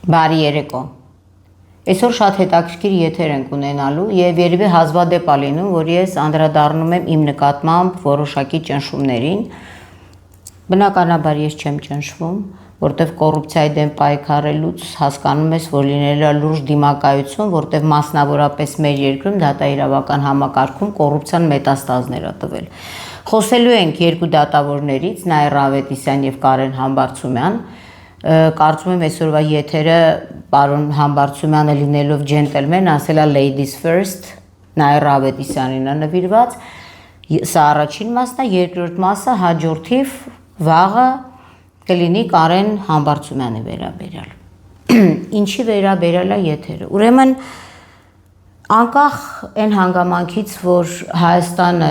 Բարի երեկո։ Այսօր շատ հետաքրքիր եթեր ենք ունենալու եւ երևի հազվադեպ է լինում, որ ես անդրադառնում եմ իմ նկատմամբ որոշակի ճնշումներին։ Բնականաբար ես չեմ ճնշվում, որտեվ կոռուպցիայի դեմ պայքարելուց հասկանում ես, որ լինելու է լուրջ դիմակայություն, որտեվ մասնավորապես մեր երկրում դատաիրավական համակարգում կոռուպցիան մետաստազներ է տվել։ Խոսելու ենք երկու դատավորներից, Նաիրա Ավետիսյան եւ Կարեն Համբարձումյան։ Կարծում եմ այսօրվա եթերը պարոն Համբարձումյանը լինելով ջենտլմեն ասել է ladies first, Նաիրա Ավետիսյանին է նվիրված։ Սա առաջին մասն է, երկրորդ մասը հաջորդիվ վաղը կլինի Կարեն Համբարձումյանի վերաբերյալ։ Ինչի վերաբերյալ է եթերը։ Ուրեմն անկախ այն հանգամանքից, որ Հայաստանը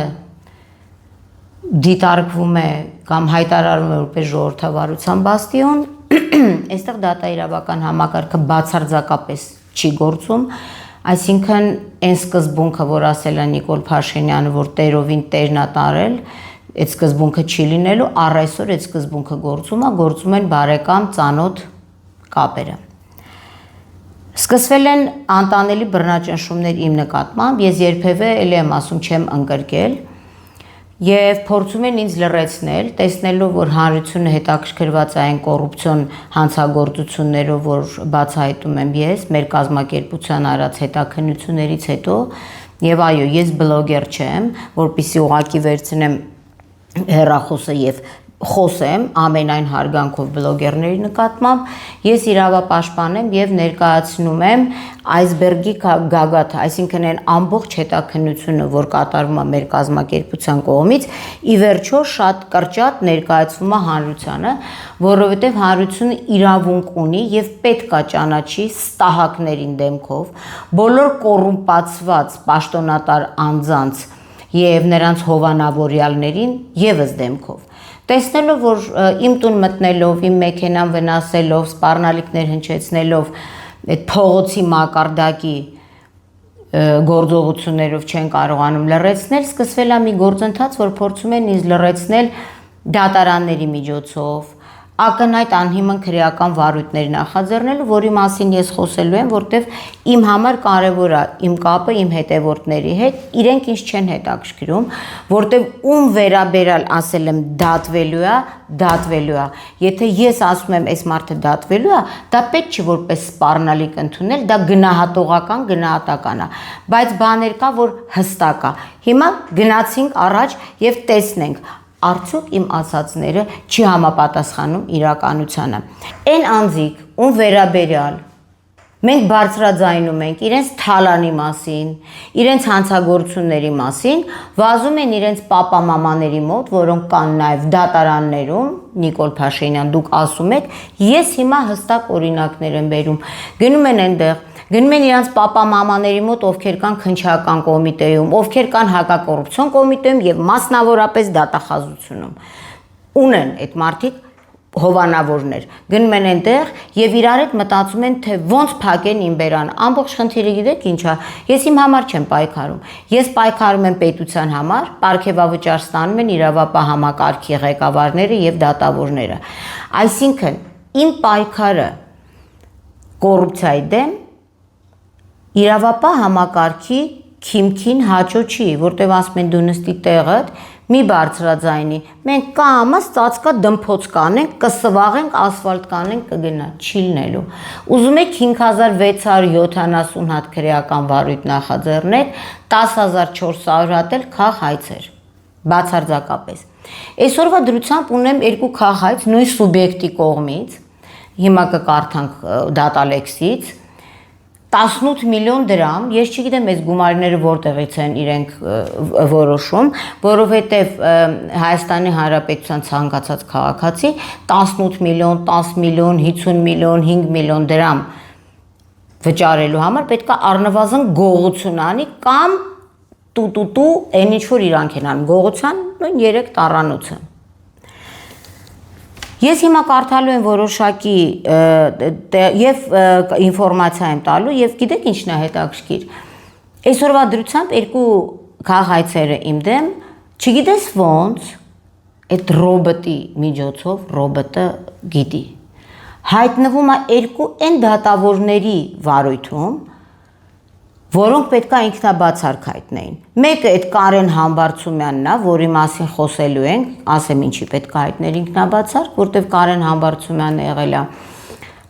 դիտարկվում է կամ հայտարարվում է որպես ժողովրդավարության բաստիոն, այստեղ դատաիրավական համակարգը բացարձակապես չի գործում, այսինքն այն սկզբունքը, որ ասել է Նիկոլ Փաշինյանը, որ տերովին տերն է տարել, այդ սկզբունքը չի լինելու, առ այսօր այդ սկզբունքը գործում են բարեկամ ծանոթ կապերը։ Սկսվել են անտանելի բռնաճնշումներ իմ նկատմամբ, ես երբևէ էլի եմ ասում չեմ ընկրկել եւ փորձում են ինձ լրացնել, տեսնելով, որ հանրությունը հետաքրքրված է այն կոռուպցիոն հանցագործություններով, որ բացահայտում եմ ես, մեր կազմակերպության արած հետաքննություններից հետո, եւ այո, ես բլոգեր չեմ, որպեսզի ուղակի վերցնեմ հեռախոսը եւ խոսեմ ամենայն հարգանքով բլոգերների նկատմամբ, ես իրավապաշտպան եմ եւ ներկայացնում եմ այսբերգի գագաթը, այսինքն այն ամբողջ հետաքննությունը, որ կատարվում է մեր կազմակերպության կողմից, ի վերջո շատ կրճատ ներկայացվում է հանրությանը, որովհետեւ հանրությունը իրավունք ունի եւ պետք է ճանաչի ստահակներին դեմքով, բոլոր կոռումպացված պաշտոնատար անձանց եւ նրանց հովանավորյալներին եւս դեմքով։ Տեսնելով, որ իմ տուն մտնելով, իմ մեքենան վնասելով, սպառնալիքներ հնչեցնելով, այդ փողոցի մակարդակի գործողություններով չեն կարողանում լրացնել, սկսվել է մի գործընթաց, որ փորձում են ինձ լրացնել դատարանների միջոցով, ակնհայտ անհիմն քրեական վարույթներ նախաձեռնելու, որի մասին ես խոսելու եմ, որտեվ իմ համար կարևոր է իմ կապը իմ հետևորդների հետ, իրենք ինձ չեն հետաքրքրում, որտեվ ում վերաբերալ ասել եմ դատվելու է, եթե ես ասում եմ այս մարդը դատվելու է, դա պետք չի որպես սպառնալիք ընդունել, դա գնահատողական, գնահատական է, բայց բաներ կա, որ հստակ է։ Հիմա գնացինք առաջ եւ տեսնենք արդյոք իմ ասածները չի համապատասխանում իրականությանը։ Այն անձիկ, ում վերաբերյալ մենք բարձրաձայնում ենք իրենց թալանի մասին, իրենց հանցագործությունների մասին, վազում են իրենց պապա-մամաների մոտ, որոնք կան նաև դատարաններում, Նիկոլ Փաշինյան, դուք ասում եք, ես հիմա հստակ օրինակներ եմ բերում, գնում են այնտեղ, գնում են իրանց պապա-մամաների մոտ, ովքեր կան քննչական կոմիտեում, ովքեր կան հակակոռուպցիոն կոմիտեում եւ մասնավորապես դատախազությունում։ Ունեն այդ մարդիկ հովանավորներ, գնում են այնտեղ եւ իրար հետ մտածում են, թե ոնց փակեն իմ բերանը։ Ամբողջ խնդիրը գիտեք ինչ է։ Ես իմ համար չեմ պայքարում։ Ես պայքարում եմ պետության համար, պարգևավճար ստանում են իրավապահ համակարգի ղեկավարները եւ դատավորները։ Այսինքն իմ պայքարը կոռուպցիայի դեմ իրավապահ համակարգի քիմքին հաճո չի, որտեվ ասում են դու նստի տեղդ, մի բարձրաձայնի, մենք կամաց ծածկա դմփոց կանենք, կսվաղենք, ասֆալտ կանենք, կգնա, չի լինելու։ Ուզում եք 5670 հատ քրեական վարույթ նախաձեռնեք, 10400 հատ էլ քաղ հայցեր, բացարձակապես։ Այսօրվա դրությամբ ունեմ երկու քաղ հայց նույն սուբյեկտի կողմից, հիմա կկարդանք Դատալեքսից, 18 միլիոն դրամ, ես չգիտեմ այս գումարները որտեղից են իրենք որոշում, որովհետև Հայաստանի Հանրապետության ցանկացած քաղաքացի 18 միլիոն, 10 միլիոն, 50 միլիոն, 5 միլիոն դրամ վճարելու համար պետք է առնվազն գողություն անի կամ տու այն ինչ որ իրանք են անում, գողության նույն 3 տառանոցը։ Ես հիմա կարդալու եմ որոշակի եւ ինֆորմացիա եմ տալու եւ գիտեք ինչն է հետաքրքիր։ Այսօրվա դրությամբ երկու քաղաքացիները իմ դեմ, չգիտես ոնց, այդ ռոբոտի միջոցով ռոբոտը գիտի։ հայտնվում է երկու այն դատավորների վարույթում, որոնք պետք է ինքնաբացարկ հայտնեին։ Մեկը այդ Կարեն Համբարձումյանն է, որի մասին խոսելու ենք, ասեմ ինչի պետք է հայտներ ինքնաբացարկ, որտեղ Կարեն Համբարձումյանը եղել է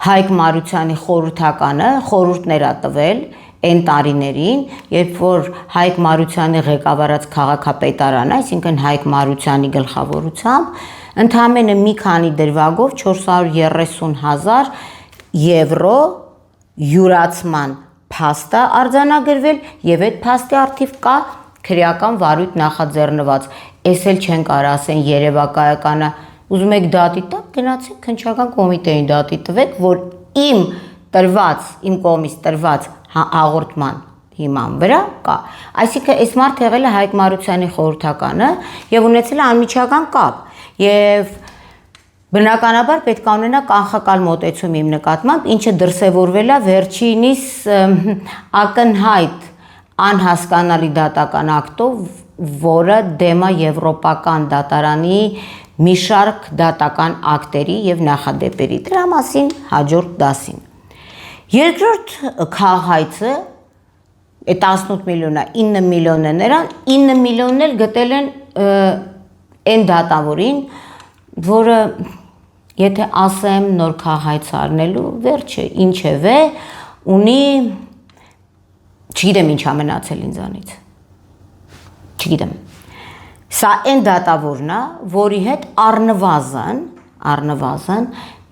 Հայկ Մարությանի խորհրդականը, խորհուրդներ ա տվել այն տարիներին, երբ որ Հայկ Մարությանի ղեկավարած քաղաքապետարանը, այսինքն Հայկ Մարությանի գլխավորությամբ, ընդամենը մի քանի դրվագով 430,000 եվրո յուրացման փաստ է արձանագրվել եւ այդ փաստի առթիվ կա քրեական վարույթ նախաձեռնված։ Էս էլ չեն կարող ասեն երևակայականը, ուզում եք դատի տակ, գնացեք քննչական կոմիտեին դատի տվեք, որ իմ կողմից տրված հաղորդման հիման վրա կա։ Այսինքն այս մարդը եղել է Հայկ Մարությանի խորհրդականը եւ ունեցել է անմիջական կապ եւ բնականաբար պետք է ունենա կանխակալ մոտեցում իմ նկատմամբ, ինչը դրսևորվել է վերջինիս ակնհայտ անհասկանալի դատական ակտով, որը դեմ է Եվրոպական դատարանի մի շարք դատական ակտերի եւ նախադեպերի։ Դրա մասին հաջորդ դասին։ Երկրորդ քաղաքայցը 18 միլիոնը 9 միլիոն է նրան, 9 միլիոնն էլ գտել են այն դատավորին, որը եթե ասեմ նոր քաղաքայց առնելու վերջը ինչևէ ունի չգիտեմ ինչա մնացել ինձանից։ Չգիտեմ։ Սա այն դատավորն է, որի հետ առնվազն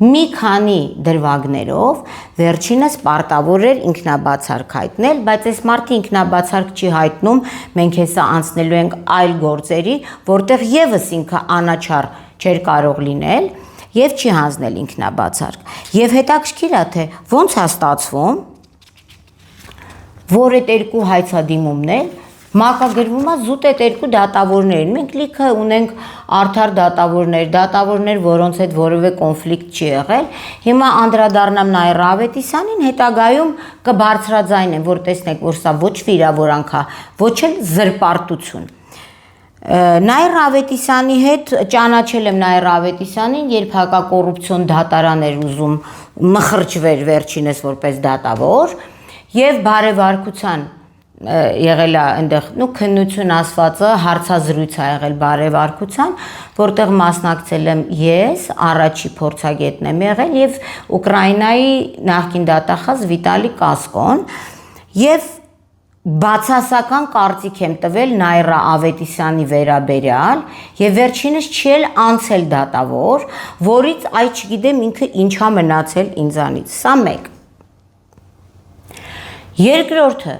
մի քանի դրվագներով վերջինս պարտավոր էր ինքնաբացարկ հայտնել, բայց այս մարդը ինքնաբացարկ չի հայտնում, մենք հեսա անցնելու ենք այլ գործերի, որտեղ եւս ինքը անաչառ չէր կարող լինել եւ չի հանձնել ինքնաբացարկ։ Եվ հետաքրքիր է թե ոնց է ստացվում, որ այդ երկու հայցադիմումն էլ մակագրվում է զուտ այդ երկու դատավորներին։ Մենք լիքը ունենք արդար դատավորներ, որոնց հետ որևէ կոնֆլիկտ չի եղել։ Հիմա անդրադառնամ Նաիրա Ավետիսյանին, հետագայում կբարձրաձայնեմ, որ տեսնեք, որ սա ոչ վիրավորանք է, ոչ էլ զրպարտություն։ Նաիրա Ավետիսյանի հետ ճանաչել եմ Նաիրա Ավետիսյանին, երբ հակակոռուպցիոն դատարան էր ուզում մխրճվեր վերջինս որպես դատավոր, եւ բարեվարկության եղել է այնտեղ քննություն ասվածը հարցազրույց է եղել բարեվարկության, որտեղ մասնակցել եմ ես, առաջի փորձագետն եմ եղել եւ Ուկրաինայի նախկին դատախազ Վիտալի Կասկոն եւ բացասական կարծիք եմ տվել Նաիրա Ավետիսյանի վերաբերյալ եւ վերջինս չի էլ անցել դատավոր, որից այ չգիտեմ ինքը ինչա մնացել ինձանից։ Սա մեկ։ Երկրորդը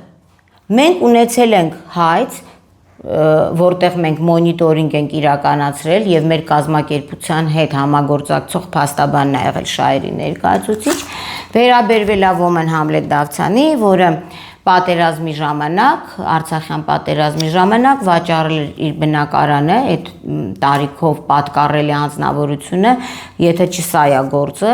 մենք ունեցել ենք հայց, որտեղ մենք մոնիտորինգ ենք իրականացրել եւ մեր կազմակերպության հետ համագործակցող փաստաբանն է եղել շահերի ներկայացուցիչ, վերաբերվել է Women Hamlet Դավթյանի, որը պատերազմի ժամանակ, Արցախյան պատերազմի ժամանակ վաճառել էր իր բնակարանը, այդ տարիքով պատկառել է անձնավորությունը, եթե չսա է գործը,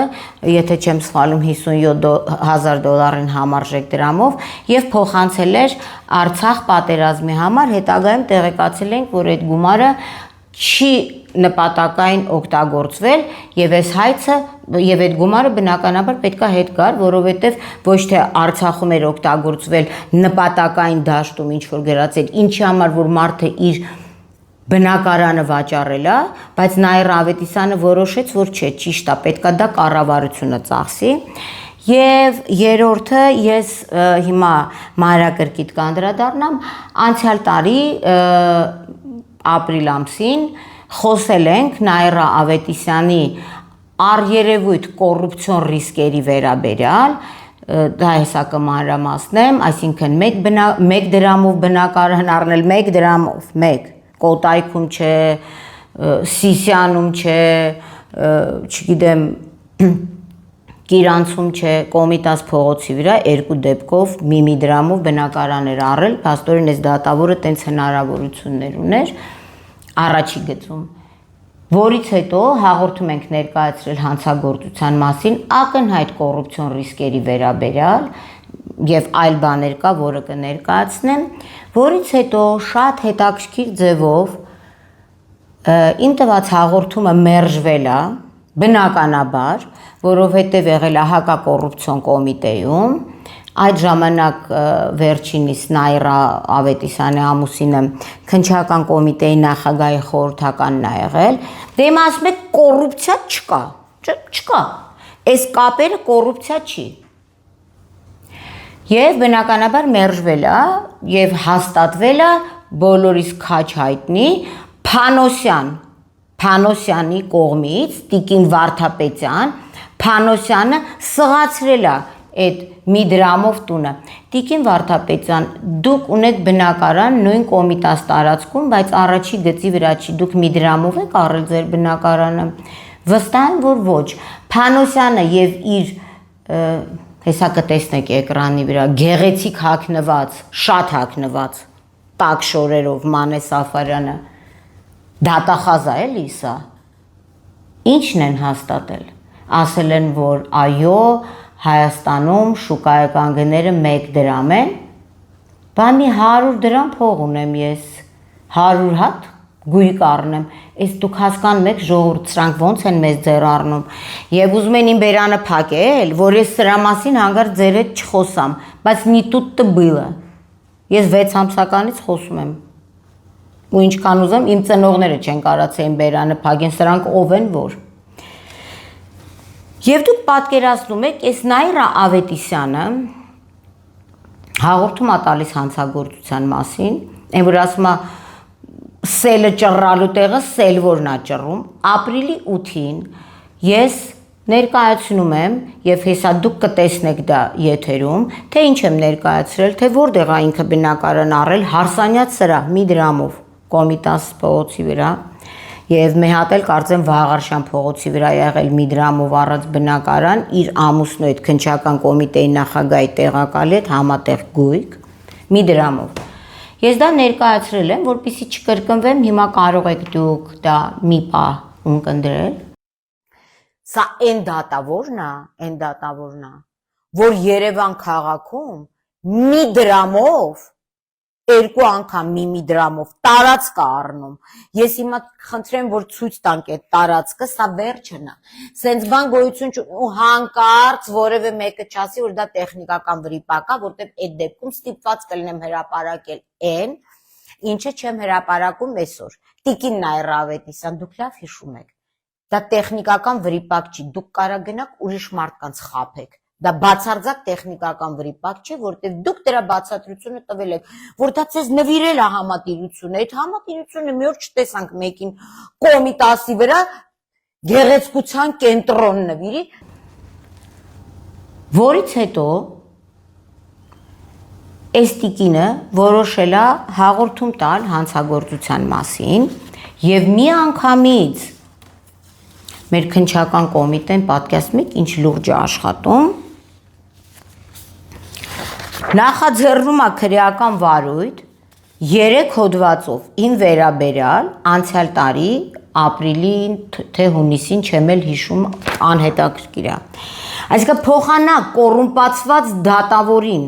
եթե չեմ սխալում $57,000 համարժեք դրամով եւ փոխանցել էր Արցախ պատերազմի համար, հետագայում տեղեկացել ենք, որ այդ գումարը չի նպատակային օգտագործվել եւ այս հայցը եւ այդ գումարը բնականաբար պետքա հետ գար, որովհետեւ ոչ թե Արցախում էր օգտագործվել նպատակային դաշտում ինչ որ գրած էր, ինչի համար որ մարդը իր բնակարանը վաճառել է, բայց Նաիրա Ավետիսյանը որոշեց, որ չէ, ճիշտ է, պետքա դա կառավարությունը ծախսի։ Եվ երրորդը ես հիմա մանրակրկիտ կանդրադառնամ, անցյալ տարի ապրիլ ամսին խոսել ենք Նաիրա Ավետիսյանի առերևույթ կոռուպցիոն ռիսկերի վերաբերյալ, դա հեսա կմանրամասնեմ, այսինքն մեկ դրամով բնակարան առնել, մեկ դրամով, մեկ, Կոտայքում չէ, Սիսիանում չէ, չգիտեմ, Կիրանցում չէ, Կոմիտաս փողոցի վրա երկու դեպքով մի դրամով բնակարան էր առել, փաստորեն այս դատավորը տենց հնարավորություններ ուներ առաջի գծում, որից հետո հաղորդում ենք ներկայացրել հանցագործության մասին ակնհայտ կոռուպցիոն ռիսկերի վերաբերյալ եւ այլ բաներ կա, որը կներկայացնեմ, որից հետո շատ հետաքրքիր ձևով իմ տված հաղորդումը մերժվել է բնականաբար, որովհետև եղել է հակակոռուպցիոն կոմիտեում, այդ ժամանակ վերջինիս Նայրա Ավետիսյանի ամուսինը քննչական կոմիտեի նախագահի խորհրդականն է եղել, դե իմ ասում եք կոռուպցիա չկա, այս կապերը կոռուպցիա չի։ Եվ բնականաբար մերժվել է եւ հաստատվել է բոլորիս քաչ հայտնի Փանոսյանի կողմից Տիկին Վարդապետյան, Փանոսյանը սղացրել է այդ մի դրամով տունը։ Տիկին Վարդապետյան, դուք ունեք բնակարան նույն Կոմիտաս տարածքում, բայց առաջի գծի վրա չի, դուք մի դրամով եք առել ձեր բնակարանը։ Վստահ եմ, որ ոչ։ Փանոսյանը եւ իր հեսա կտեսնեք էկրանի վրա գեղեցիկ հագնված, շատ հագնված տաք շորերով Մանե Սաֆարյանը դատախազ է էլի սա։ Ինչն են հաստատել։ Ասել են, որ այո, Հայաստանում շուկայական գները 1 դրամ են, բա մի 100 դրամ փող ունեմ ես, 100 հատ գույք առնեմ, այս դուք հասկանում եք ժողովուրդ սրանք ոնց են մեզ ձեռ առնում, եւ ուզում են իմ բերանը փակել, որ ես սրա մասին հանգարց ձեր հետ չխոսամ, բայց не тут-то было։ Ես 6 ամսականից խոսում եմ։ Ու ինչքան ուզեմ, իմ ծնողները չեն կարացել իմ բերանը փակեն, սրանք ով են որ։ Եվ դուք պատկերացնում եք, այս Նայրա Ավետիսյանը հաղորդում է տալիս հանցագործության մասին, այն որ ասում է սելը ճռռալու տեղը սել որն է ճռռում, ապրիլի 8-ին ես ներկայացնում եմ եւ հեսա դուք կտեսնեք դա եթերում, թե ինչ եմ ներկայացրել, թե որտեղ է ինքը բնակարան առել Հարսանյաց սրահ մի դրամով Կոմիտաս փողոցի վրա եւ մի հատ էլ կարծեմ Վաղարշյան փողոցի վրա եղել մի դրամով առած բնակարան իր ամուսնու այդ քննչական կոմիտեի նախագահի տեղակալի հետ համատեղ գույք մի դրամով։ Ես դա ներկայացրել եմ, որպեսզի չկրկնվեմ, հիմա կարող եք դուք դա մի պահ ունկնդրել։ Սա այն դատավորն է, որ Երևան քաղաքում մի դրամով, 2 անգամ մի դրամով տարածք առնում։ Ես հիմա խնդրեմ, որ ցույց տանք այդ տարածքը, սա վերջն է։ Սենց բան գոյություն ու հանկարծ որևէ մեկը չասի, որ դա տեխնիկական վրիպակ է, որտեղ այդ դեպքում ստիպված կլինեմ հրապարակել այն, ինչը չեմ հրապարակում այսօր։ Տիկին Նայրա Ավետիսյան, դուք լավ հիշում եք։ Դա տեխնիկական վրիպակ չի, դուք կարող գնաք ուրիշ մարդկանց խաբեք։ Դա բացարձակ տեխնիկական վրիպակ չէ, որտեղ դուք դրա բացատրությունը տվել եք, որ դա ցեզ նվիրել է համատիրությունը, այդ համատիրությունը մի օր չտեսանք մեկին Կոմիտասի վրա գեղեցկության կենտրոն նվիրի, որից հետո այս տիկինը որոշել է հաղորդում տալ հանցագործության մասին եւ մի անգամից մեր քննչական կոմիտեն պատկերացնում եք ինչ լուրջ է աշխատում, նախաձեռնում է քրեական վարույթ 3 հոդվածով ին վերաբերյալ անցյալ տարի ապրիլին թե հունիսին չեմ էլ հիշում անհետաքրքիր է։ Այսինքն փոխանակ կոռումպացված դատավորին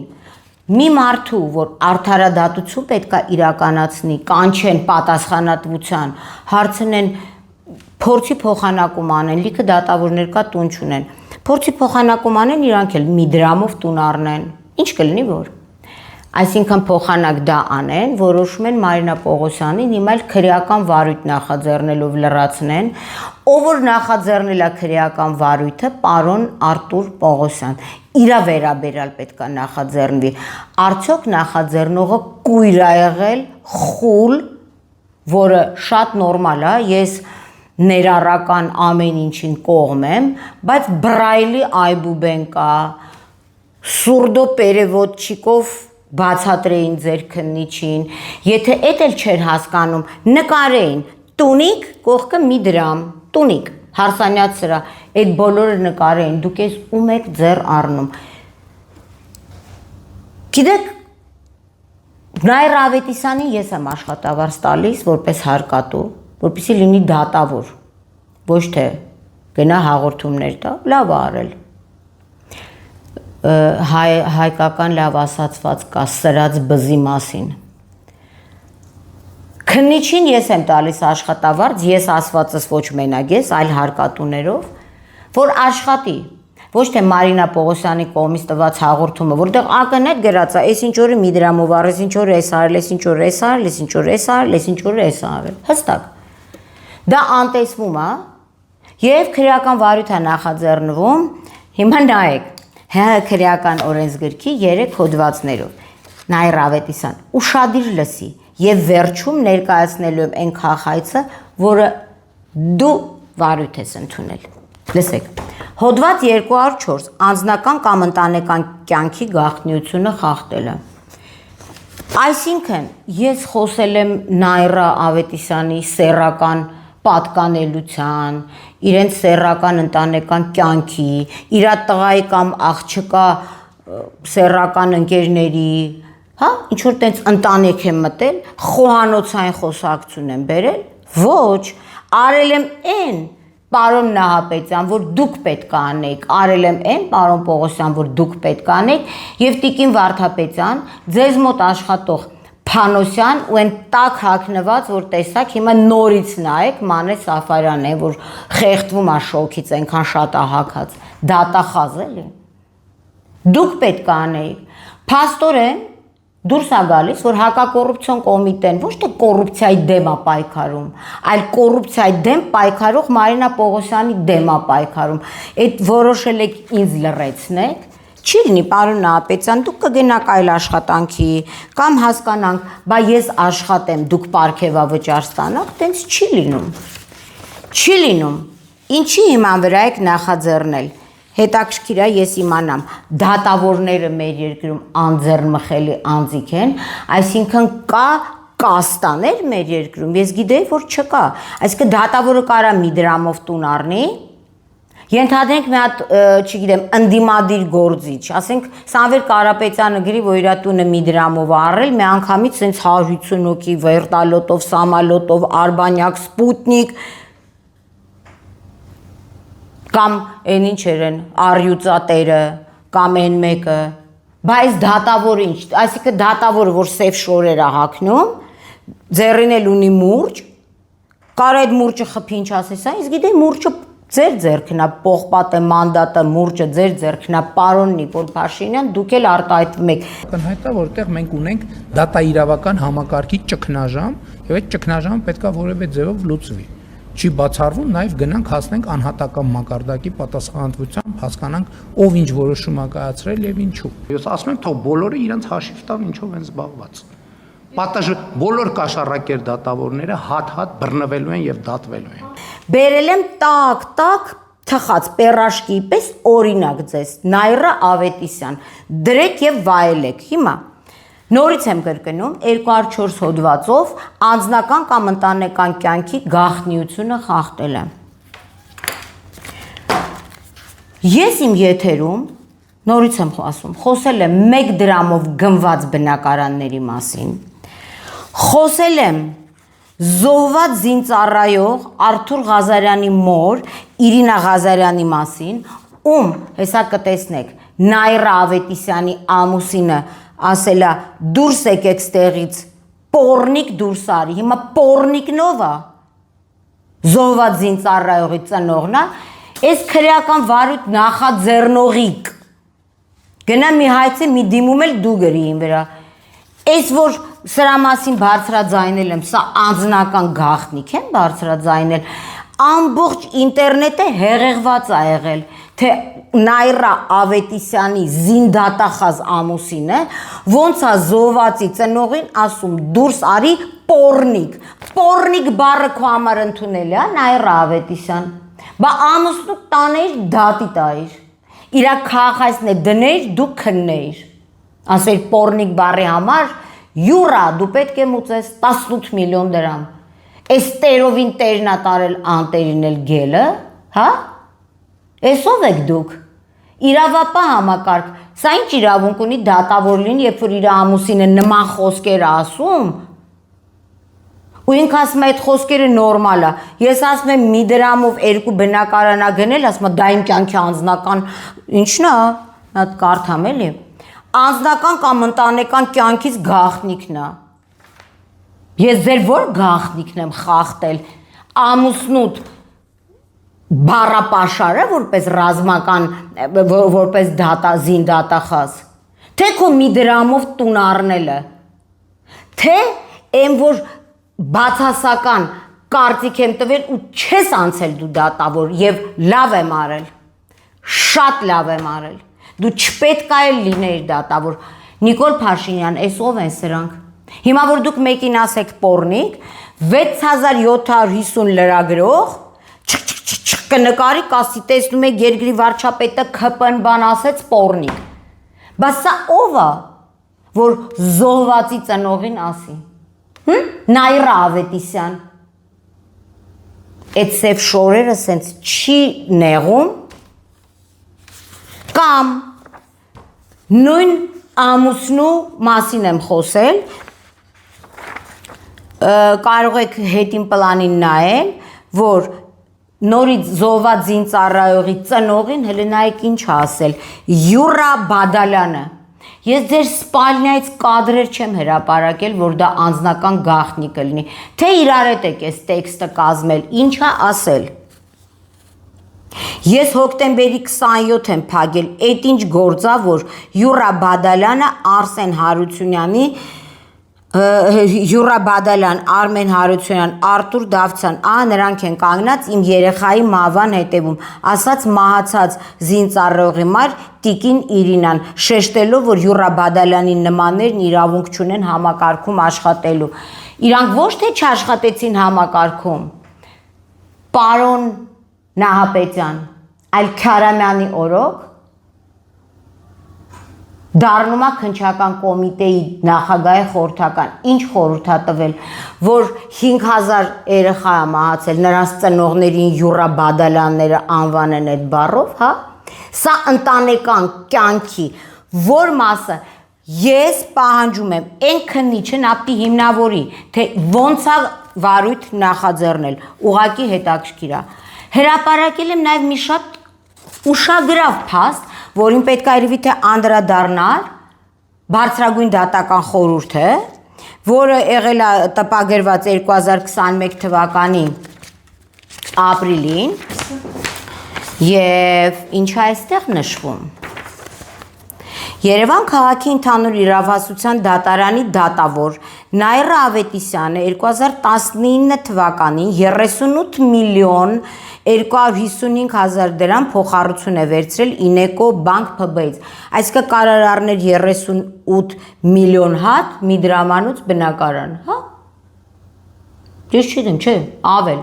մի մարդու, որ արդարադատություն պետք է իրականացնի, կանչեն պատասխանատվության, հարցնեն փորձի փոխանակում անեն, լիքը դատավորներ կա տուն չունեն։ Փորձի փոխանակում անեն, իրանք էլ մի դրամով տուն առնեն։ Ինչ կլինի որ։ Այսինքն փոխանակ դա անեն, որոշում են Մարինա Պողոսյանին հիմա էլ քրեական վարույթ նախաձեռնելով լրացնեն, ով որ նախաձեռնել է քրեական վարույթը, պարոն Արտուր Պողոսյան։ Իրա վերաբերյալ պետք է նախաձեռնվի։ Արդյոք նախաձեռնողը կույր է եղել, խուլ, որը շատ նորմալ է, ես ներառական ամեն ինչին կողմ եմ, բայց Բրայլի այբուբեն կա, սուրդո պերևոդչիկով բացատրեին ձեր քննիչին, եթե էդ էլ չէր հասկանում, նկարեին, տունիկ, կողքը մի դրամ, տունիկ, Հարսանյաց սրա, այդ բոլորը նկարեին, դուք ես ում եք ձեռ առնում։ Գիտեք, Նայրա Ավետիսյանին ես եմ աշխատավարձ տալիս, որպես հարկատու, որպեսզի լինի դատավոր, ոչ թե գնա հաղորդումներ տա, լավ արել։ Հայկական լավ ասացված կա սրած բզի մասին։ Քննիչին ես եմ տալիս աշխատավարձ, ես ասվածս ոչ մենակ ես, այլ հարկատուներով, որ աշխատի, ոչ թե Մարինա Պողոսյանի կողմից տված հաղորդումը, որտեղ ակնհայտ գրած է, այս ինչ օրը մի դրամով առ, այս ինչ օրը էս արել, այս ինչ օրը էս արել, այս ինչ օրը էս արել, այս ինչ օրը էս արել։ Հստակ։ Դա անտեսվում է եւ քրեական վարույթ է նախաձեռնվում։ Հիմա նայեք, ՀՀ քրեական օրենսգրքի 3 հոդվածներով։ Նաիրա Ավետիսյան, ուշադիր լսի եւ վերջում ներկայացնելու եմ այն քաղաքայցը, որը դու վարույթ ես ընդունել։ Լսեք։ Հոդված 204 անձնական կամ ընտանեկան կյանքի գաղտնիությունը խախտելը։ Այսինքն ես խոսել եմ Նաիրա Ավետիսյանի սեռական պատկանելության, իրենց սեռական ընտանեկան կյանքի, իր տղայի կամ աղջկա սեռական ընկերների, հա, ինչ որ տենց ընտանիք եմ մտել, խոհանոցային խոսակցություն եմ բերել, ոչ, արել եմ այն, պարոն Նահապետյան, որ դուք պետք է անեք, արել եմ այն, պարոն Պողոսյան, որ դուք պետք է անեք, եւ տիկին Վարդապետյան, ձեզ մոտ աշխատող Փանոսյան ու այն տակ հագնված, որ տեսակ, հիմա նորից նայեք, Մանե Սաֆարյանն է, որ խեղդվում է շոքից, այնքան շատ է հագած, դատախազ էլի։ Դուք պետք է անեիք։ Փաստորեն դուրս է գալիս, որ հակակոռուպցիոն կոմիտեն ոչ թե կոռուպցիայի դեմ է պայքարում, այլ կոռուպցիայի դեմ պայքարող Մարինա Պողոսյանի դեմ է պայքարում։ Այդ որոշել եք ինձ լռեցնեք, չի լինի, պարոն Նահապետյան, դուք կգնաք այլ աշխատանքի, կամ հասկանանք, բա ես աշխատեմ, դուք պարգևավճար ստանաք, տենց չի լինում։ Չի լինում։ Ինչի հիման վրա եք նախաձեռնել։ Հետաքրքիր է ես իմանամ, դատավորները մեր երկրում անձեռնմխելի անձիկ են, այսինքն կա կաստաներ մեր երկրում, ես գիտեի, որ չկա, այսինքն դատավորը կարա մի դրամով տուն առնի, ենթադրենք մի հատ, չգիտեմ, ընդդիմադիր գործիչ, ասենք Սամվել Կարապետյանը գրի, որ իր տունը մի դրամով առել, մի անգամից սենց 150 հոգի վերտալոտով, սամալոտով, Արբանյակ, Սպուտնիկ, կամ այն ինչ են առյուծատերը, կամ այն մեկը, բայց դատավորը ինչ, այսինքն դատավորը, որ սև շորեր է հագնում, ձեռին էլ ունի մուրճ, կարա այդ մուրճը խփի ինչ ասես, իսկ գիտեի մուրճը ձեր ձեռքն է, պողպատը, մանդատը, մուրճը ձեր ձեռքն է, պարոն Նիկոլ Փաշինյան, դուք էլ արտահայտվում եք։ Ակնհայտ է, որտեղ մենք ունենք դատաիրավական համակարգի ճգնաժամ, եւ այդ ճգնաժամը պետքա որևէ ձևով լուծվի։ Չի բացառվում, նաև գնանք հասնենք անհատական մակարդակի պատասխանատվությամբ, հասկանանք ով ինչ որոշում է կայացրել եւ ինչու։ Ես ասում եմ, թող բոլորը իրենց հաշիվ տան ինչով են զբաղված։ Պատաշ բոլոր կաշառակեր դատավորները հատ-հատ բռնվելու են եւ դատվելու են։ Բերել եմ տակ թխած պերաշկի պես օրինակ ձեզ Նաիրա Ավետիսյան, դրեք եւ վայելեք։ Հիմա նորից եմ կրկնում 204 հոդվածով անձնական կամ ընտանեկան կյանքի գաղտնիությունը խախտելը։ Ես իմ եթերում նորից եմ ասում, խոսել եմ 1 դրամով գնված բնակարանների մասին, խոսել եմ զոհված զինծառայող Արթուր Ղազարյանի մոր Իրինա Ղազարյանի մասին, ում հեսա կտեսնեք Նաիրա Ավետիսյանի ամուսինը ասելա դուրս եկեք ստեղից, պորնիկ դուրս արի, հիմա պորնիկնով է, զոհված զինծառայողի ծնողն է, այս քրեական վարույթ նախաձեռնողիկ, գնա մի հայցե մի դիմում էլ դու գրի իմ վրա, այս որ սրա մասին բարձրաձայնել եմ, սա անձնական գաղտնիք եմ բարձրաձայնել, ամբողջ ինտերնետը հեղեղված է եղել, թե Նաիրա Ավետիսյանի զինդատախազ ամուսինը ոնց է զոհվածի ծնողին ասում դուրս արի պորնիկ բառը քո համար ընդունել է Նաիրա Ավետիսյան, բա ամուսնու տաներ դատի տայր, իրա քաղաքացին է դներ դու քննեիր, ասել պորնիկ բառի համար յուրա դու պետք է մուծես 18 միլիոն դրամ, այս տերովին տերն է տարել անտերին էլ գելը, հա? Էսով եք դուք, իրավապահ համակարգ, սա ինչ իրավունք ունի դատավոր լինի, երբ որ իր ամուսինը նման խոսքեր ասում, ու ինք ասում է այդ խոսքերը նորմալ է, ես ասում եմ մի դրամով 2 բնակարանա գնել, ասում է դա իմ կյանքի անձնական, ինչն է, հատ կարդամ էլի, անձնական կամ ընտանեկան կյանքից գաղտնիքն է, ես ձեր որ գաղտնիքն եմ խախտել, ամուսնուտ, բառապաշարը որպես ռազմական որպես զին դատախազ, թե քո մի դրամով տուն առնելը, թե այն որ բացասական կարծիք եմ տվել ու չես անցել դու դատավոր եւ լավ եմ արել, շատ լավ եմ արել, դու չպետք է լինեիր դատավոր։ Նիկոլ Փաշինյան, այս ով են սրանք։ Հիմա որ դուք մեկին ասեք պորնիկ, 6750 լրագրող կնկարի կասի տեսնում եք երկրի վարչապետը ԿՊ-ն բան ասեց պորնիկ։ Բայց սա ով է, որ զոհվածի ծնողին ասի։ Նաիրա Ավետիսյան։ Այդ սև շորերը սենց չի նեղում։ Կամ նույն ամուսնու մասին եմ խոսել, կարող եք հետին պլանին նայել, որ նորից զոհված զինծառայողի ծնողին հələ նայեք ինչ ասել, Յուրա Բադալյանը։ Ես ձեր սպալնիայից կադրեր չեմ հրապարակել, որ դա անձնական գաղտնի կլինի, թե իրար հետ եք այս տեքստը կազմել, ինչ է ասել։ Ես հոկտեմբերի 27 եմ փակել, այդ ինչ գործա, որ Յուրա Բադալյանը Արսեն Հարությունյանի Յուրա Բադալյան, Արմեն Հարությունյան, Արտուր Դավթյան, նրանք են կանգնած իմ երեխայի մահվան հետևում, ասաց մահացած զինծառայողի մայր Տիկին Իրինան, շեշտելով, որ Յուրա Բադալյանի նմաններն իրավունք չունեն համակարգում աշխատելու։ Իրանք ոչ թե չաշխատեցին համակարգում, պարոն Նահապետյան, այլ Քարամյանի օրոք դառնում է քննչական կոմիտեի նախագահի խորհրդական, ինչ խորհուրդ է տվել, որ 5000 երեխա է մահացել, նրանց ծնողներին Յուրա Բադալյանները անվանեն այդ բառով, հա։ Սա ընտանեկան կյանքի որ մասը ես պահանջում եմ այն քննիչը ապի հիմնավորի, թե ոնց է վարույթ նախաձեռնել, ուղղակի հետաքրքիր է։ Հրապարակել եմ նաև մի շատ ուշագրավ փաստ, որին պետք է երևի թե անդրադառնար բարձրագույն դատական խորհուրդը, որը եղել է տպագրված 2021 թվականի ապրիլին, եւ ինչ է այստեղ նշվում։ Երևան քաղաքի ընդհանուր իրավասության դատարանի դատավոր Նաիրա Ավետիսյանը 2019 թվականին 38 միլիոն 255 հազար դրամ փոխառություն է վերցրել Ինեկո բանկ ՓԲ-ից, այսինքն կարող առներ 38 միլիոն հատ մի դրամանոց բնակարան, հա։ Ես չգիտեմ, չէ, ավել։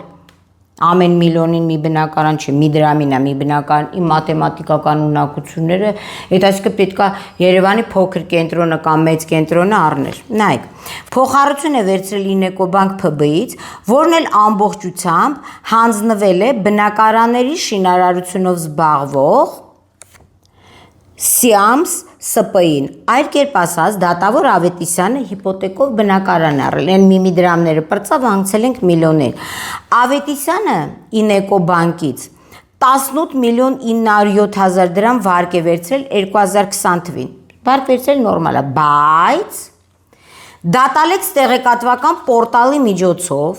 Ամեն միլիոնին մի բնակարան չէ, մի դրամին է մի բնակարան, իմ մաթեմատիկական ունակությունները, այդ այսինքն պետք է Երևանի փոքր կենտրոնը կամ մեծ կենտրոնը առներ։ Նայեք, փոխառություն է վերցրել Ինեկո բանկ ՓԲ-ից, որն էլ ամբողջությամբ հանձնվել է բնակարանների շինարարությունով զբաղվող Սիամս ՍՊ-ին, այլ կերպ ասած, դատավոր Ավետիսյանը հիպոթեկով բնակարան առել, են մի դրամները պրծավ, հանգցել ենք միլիոններ։ Ավետիսյանը Ինեկո բանկից 18 միլիոն 907 հազար դրամ վարկ է վերցրել 2020 թվին։ Վարկ վերցրել նորմալ է, բայց Դատալեքս տեղեկատվական պորտալի միջոցով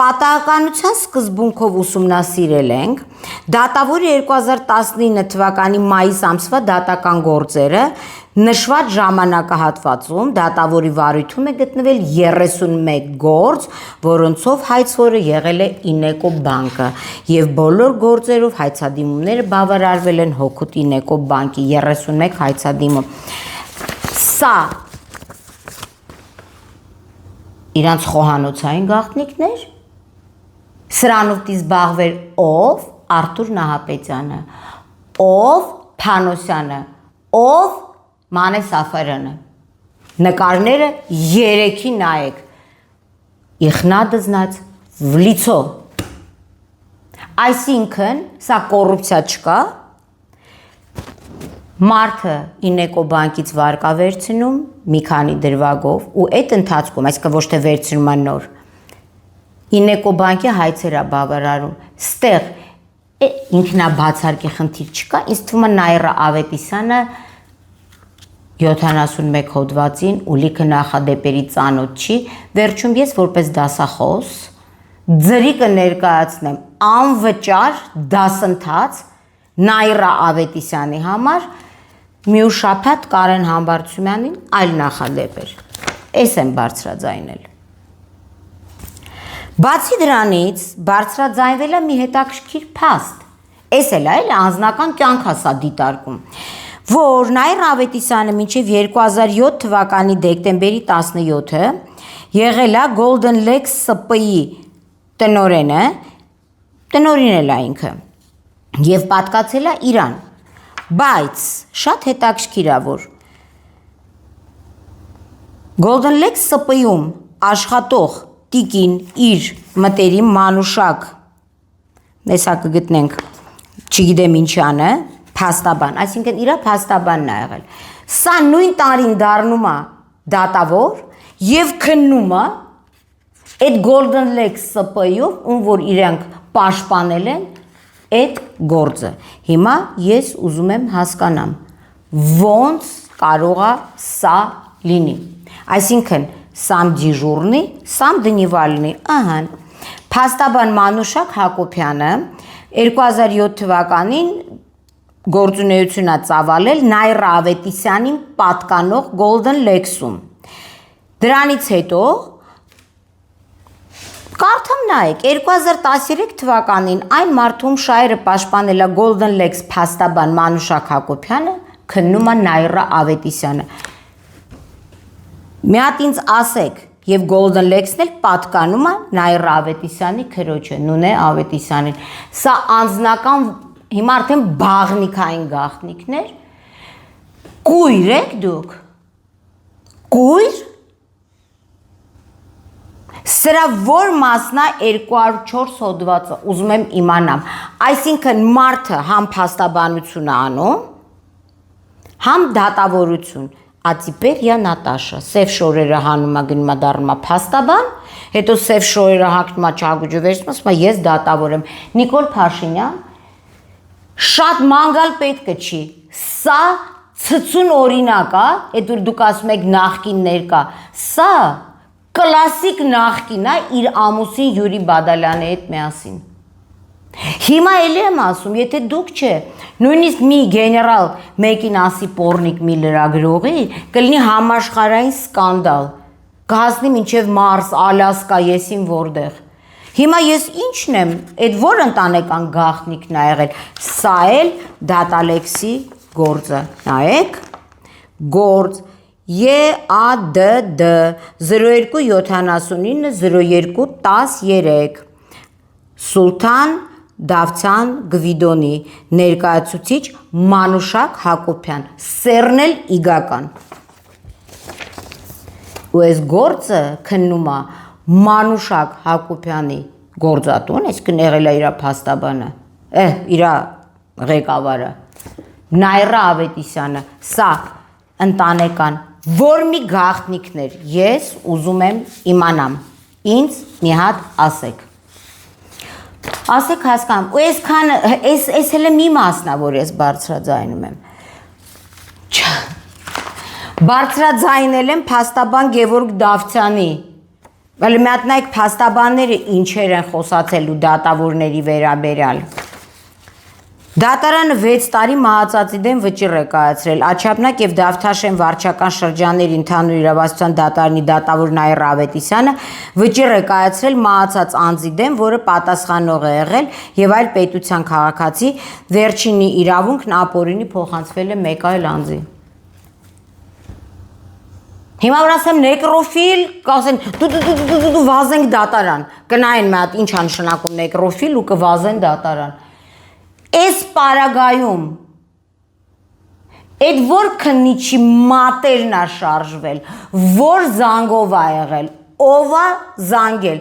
պատահականության սկզբունքով ուսումնասիրել ենք դատավորի 2019 թվականի մայիս ամսվա դատական գործերը նշված ժամանակահատվածում դատավորի վարույթում է գտնվել 31 գործ, որոնցով հայցվորը եղել է Ինեկո բանկը եւ բոլոր գործերով հայցադիմումները բավարարվել են հօգուտ Ինեկո բանկի 31 հայցադիմում։ Սա իրանց խոհանոցային գաղտնիքներ, սրանով զբաղվեր ով Արտուր Նահապետյանը, ով Փանոսյանը, ով Մանե Սաֆարյանը։ Նկարները երեքի նայեք, իխնադը знать в лицо։ Այսինքն, սա կոռուպցիա չկա, մարդը Ինեկո բանկից վարկա վերցնում մի քանի դրվագով ու այդ ընթացքում, այսինքն ոչ թե վերցնում են նոր, Ինեկո բանկի հայցեր է բավարարում, ստեղ ինքնաբացարկի խնդիր չկա, ինձ թվում է Նաիրա Ավետիսյանը 71 հոդվածին ու լիքը նախադեպերի ծանոթ չի, վերջում ես որպես դասախոս Ձրի կներկայացնեմ անվճար դասընթաց Նայրա Ավետիսյանի համար, մյուս շաբաթ Կարեն Համբարձումյանին այլ նախադեպ էր։ Էս եմ բարձրաձայնել։ Բացի դրանից բարձրաձայնվել է մի հետաքրքիր փաստ։ Էս էլ այլ անձնական կյանք է սա դիտարկում, որ Նայրա Ավետիսյանը մինչև 2007 թվականի դեկտեմբերի 17-ը եղել է Golden Legs ՍՊ-ի տնօրենը, տնօրինել է ինքը եւ պատկացել է Իրան, բայց շատ հետաքրքիր է, որ Golden Legs ՍՊ-ում աշխատող տիկին իր մտերիմ Մանուշակ, հեսա կգտնենք, չգիտեմ ինչանը, փաստաբան, այսինքն իրա փաստաբանն է եղել։ Սա նույն տարին դառնում է դատավոր եւ քննում է այդ Golden Legs ՍՊ-ով, ում որ իրանք պաշտպանել են այդ գործը։ Հիմա ես ուզում եմ հասկանամ, ոնց կարող է սա լինի։ Այսինքն սամ դիժուրնի, սամ դնիվալնի, ահան, փաստաբան Մանուշակ Հակոբյանը 2007 թվականին գործունեություն է ծավալել Նայրա Ավետիսյանին պատկանող Golden Legs-ում։ Դրանից հետո կարդամ նայեք 2013 թվականին այն մարդում շահերը պաշտպանել է Golden Legs փաստաբան Մանուշակ Հակոբյանը, քննում է Նայրա Ավետիսյանը։ Մի հատ ինձ ասեք, եւ Golden Legs-ն էլ պատկանում է Նայրա Ավետիսյանի քրոջը, Նունե Ավետիսյանին։ Սա անձնական հիմա արդեն բաղնիկային գաղտնիքներ։ Կույր եք դուք։ Կույր։ Սրա որ մասնա 204 հոդվածը ուզում եմ իմանամ։ Այսինքն մարդը համ փաստաբանություն է անում, համ դատավորություն։ Ատիպերիա Նատաշա, սև շորերը հանում է գնում է դառնում է փաստաբան, հետո սև շորերը հագնում է չագուջը վերցնում, ասում է ես դատավոր եմ։ Նիկոլ Փաշինյան շատ մանգալ պետք չի։ Սա ցցուն օրինակ է, այդ որ դուք ասում եք նախկիններ կա։ Սա կլասիկ նախկին է իր ամուսին Յուրի Բադալյանի հետ միասին։ Հիմա էլի եմ ասում, եթե դուք չէ, նույնիսկ մի գեներալ մեկին ասի պորնիկ մի լրագրողի, կլինի համաշխարհային սկանդալ, կհասնի մինչև Մարս, Ալասկա, եսին որտեղ։ Հիմա ես ինչն եմ, այդ որ ընտանեկան գաղտնիքն ա եղել, սա էլ դատալեքսի գործը, նայեք, գործ, ԵԱԴԴ 0279 0213 Սուլթան Դավթյան Գվիդոնի ներկայացուցիչ Մանուշակ Հակոբյան, սերնել իգական։ Ու այս գործը քննում է Մանուշակ Հակոբյանի գործատուն, այսինքն եղել է իր փաստաբանը, իր ղեկավարը, Նայրա Ավետիսյանը, սա ընտանեկան, որ մի գաղտնիքներ, ես ուզում եմ իմանամ, ինձ մի հատ ասեք։ Ասեք հասկանում, ու այսքան, այս հելը մի մասնա, որ ես բարձրաձայնում եմ։ Բարձրաձայնել եմ փաստաբան Գևորգ Դավթյանի, վալի մի հատ նայեք փաստաբանները ինչեր են խոսացել ու դատավորների վերաբերյալ։ Դատարանը 6 տարի մահացածի դեմ վճիռ է կայացրել Աչափնակ եւ Դավթաշեն վարչական շրջանների ընդհանուր իրավասության դատարանի դատավոր Նայրա Ավետիսյանը վճիռ է կայացրել մահացած անձի դեմ, որը պատասխանող է եղել եւ այլ պետության քաղաքացի, վերջինի իրավունքն ապօրինի փոխանցվել է մեկ այլ անձի։ Հիմա որ ասեմ նեկրոֆիլ, կասեն դու վազենք դատարան, կնայեն մի հատ ինչ է նշանակում նեկրոֆիլ ու կվազեն դատարան։ Այս պարագայում այդ որ քննիչի մատերն է շարժվել, որ զանգով է եղել, ով է զանգել։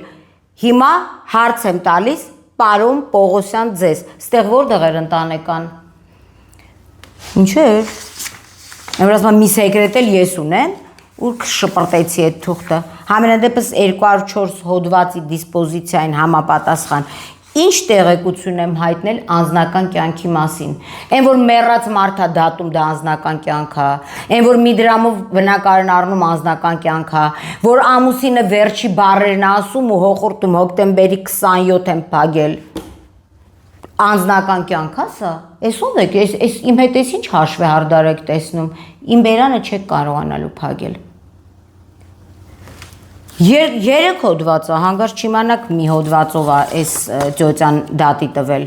Հիմա հարց եմ տալիս պարոն Պողոսյան ձեզ, ստեղ որտեղ էր ընտանեկան։ Ինչ է։ Εμրասმა մի սեկրետ էլ ես ունեմ, ու շպրտեցի այդ թուղթը։ Համենայնդեպս 204 հոդվածի դիսպոզիցիային համապատասխան Ինչ տեղեկություն եմ հայտնել անձնական կյանքի մասին։ Այն որ մեռած մարդա դատում դա անձնական կյանք է, այն որ մի դրամով բնակարան առնում անձնական կյանք է, որ ամուսինը վերջի բառերն ասում ու հոխորտում հոկտեմբերի 27 եմ փագել։ Անձնական կյանք է սա։ Էս ով եք, էս իմ հետ էս ինչ հաշվի հարդար եք տեսնում։ Իմ բերանը չեք կարողանալու փագել։ Երեք հոդվածը, հանգարց չիմանաք մի հոդվածով է այս ծյոծյան դատի տվել,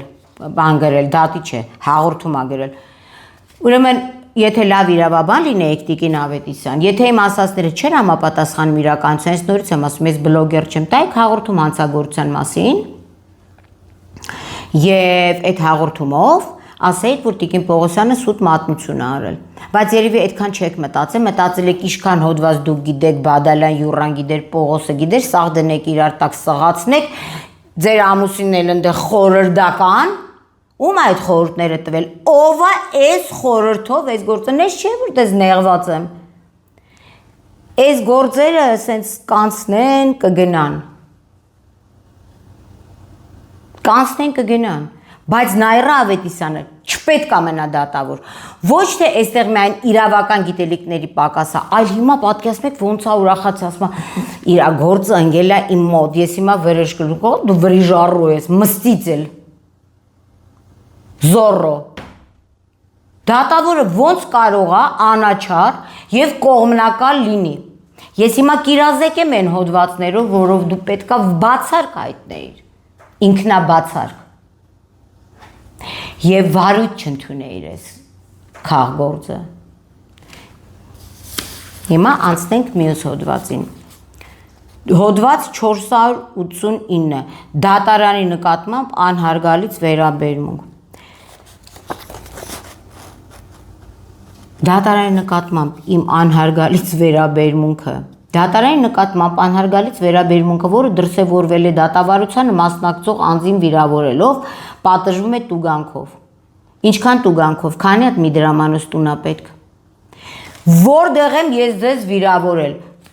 բան գրել, դատի չէ, հաղորդում է գրել։ Ուրեմն, եթե լավ իրավաբան լինեիք Տիկին Ավետիսյան, եթե իմ ասածները չեն համապատասխանում իրականության, ես նորից եմ ասում, ես բլոգեր չեմ, տայք հաղորդում հանցագործության մասին, եւ այդ հաղորդումով ասեիք, որ Տիկին Պողոսյանը սուտ մատնություն է արել։ Բայց երևի այդքան չեք մտածել եք ինչքան հոդված դուք գիտեք, Բադալյան Յուրան գիտեր, Պողոսը գիտեր, սաղ դնեք իրար տակ սղացնեք, ձեր ամուսինն էլ ընդ խորհրդական, ում այդ խորհուրդները տվել, ով է այս խորհրդով, այս գործերն չէ որ դες նեղված եմ։ Այս գործերը ասենց կանցնեն, կգնան, բայց Նայրա Ավետիսյանը չպետք է մնա դատավոր։ Ոչ թե այստեղ միայն իրավական գիտելիքների պակաս է, այլ հիմա պատկերացնում եք ոնց է ուրախացած, ասում է իր գործը ընկել է իմ մոտ, ես հիմա վրեժ կլուկով, դու վրիժառու ես, մստիծել։ Զորո։ Դատավորը ոնց կարող է անաչար եւ կողմնակալ լինի։ Ես հիմա կիրազեկեմ այն հոդվածներով, որով դու պետքա բացարկ հայտնեիր, ինքնաբացարկ։ Եվ վարույթ չընդունեիր ես քաղգործը։ Հիմա անցնենք մյուս հոդվածին։ Հոդված 489 դատարանի նկատմամբ անհարգալից վերաբերմունք։ Դատարանի նկատմամբ իմ անհարգալից վերաբերմունքը։ Դատարանի նկատմամբ անհարգալից վերաբերմունքը, որը դրսևորվել է դատավարությանը մասնակցող անձին վիրավորելով, պատժվում է տուգանքով։ Ինչքան տուգանքով, քանի հատ մի դրամանոց տուն է պետք։ Որտեղ եմ ես ձեզ վիրավորել։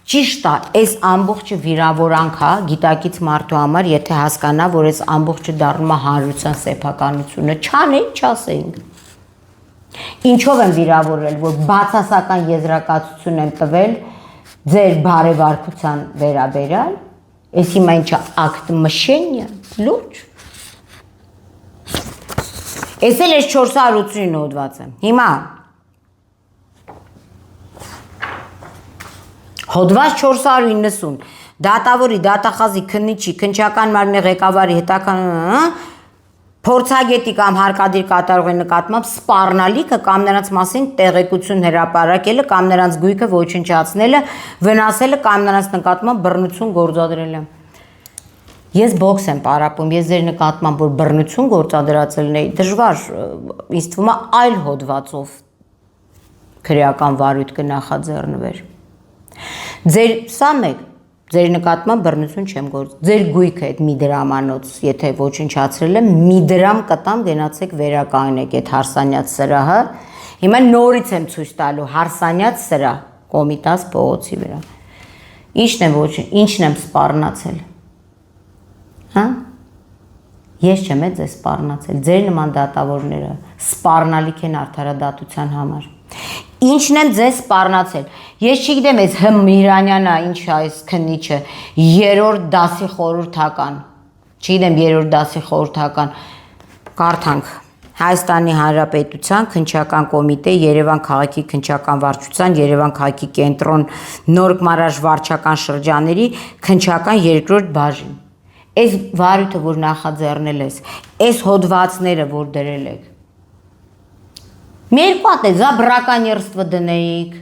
Ճիշտ է, այս ամբողջը վիրավորանք է գիտակից մարդու համար, եթե հասկանա, որ այս ամբողջը դառնում է հանրության սեփականությունը, չանենք, չասենք։ Ինչով եմ վիրավորել, որ բացասական եզրակացություն եմ տվել ձեր բարևարկության վերաբերյալ, այս հիմա ինչա ակտ մշենյա, լուրջ։ Այս էլ ես 489 հոդվածը։ Հիմա հոդված 490 դատավորի, դատախազի, քննիչի, քննչական մարմնի ղեկավարի հետաքան փորձագետի կամ հարկադիր կատարողի նկատմամբ սպառնալիքը կամ նրանց մասին տեղեկություն հրապարակելը կամ նրանց գույքը ոչնչացնելը, վնասելը կամ նրանց նկատմամբ բռնություն գործադրելը։ Ես բոքս եմ պարապում, ես ձեր նկատմամբ որ բռնություն գործադրածելն էի, դժվար, ինձ թվում է այլ հոդվածով քրեական վարույթ կնախաձեռնվեր։ Ձեր սա մեկ Ձեր նկատմամբ բռնություն չեմ գործ։ Ձեր գույքը այդ մի դրամանոց, եթե ոչնչացրել եմ, մի դրամ կտամ, գնացեք վերականգնեք այդ Հարսանյաց սրահը։ Հիմա նորից եմ ցույց տալու Հարսանյաց սրահ, Կոմիտաս փողոցի վրա։ Ինչն եմ սպառնացել։ Հա? Ես չեմ ձեզ սպառնացել, ձեր նման դատավորները սպառնալիք են արդարադատության համար։ Ինչն եմ ձեզ սպառնացել։ Ես չգիտեմ այս Միրանյանը, ինչ է այս քննիչը, 3-րդ դասի խորհրդական։ Չգիտեմ 3-րդ դասի խորհրդական։ Կարդանք։ Հայաստանի Հանրապետության քննչական կոմիտե, Երևան քաղաքի քննչական վարչության, Երևան քաղաքի կենտրոն Նորք Մարաշ վարչական շրջանների քննչական 2-րդ բաժին։ Այս վարույթը, որ նախաձեռնել ես, այս հոդվածները, որ դրել եք։ Մեր պատը զաբրականերստվը դնեիք։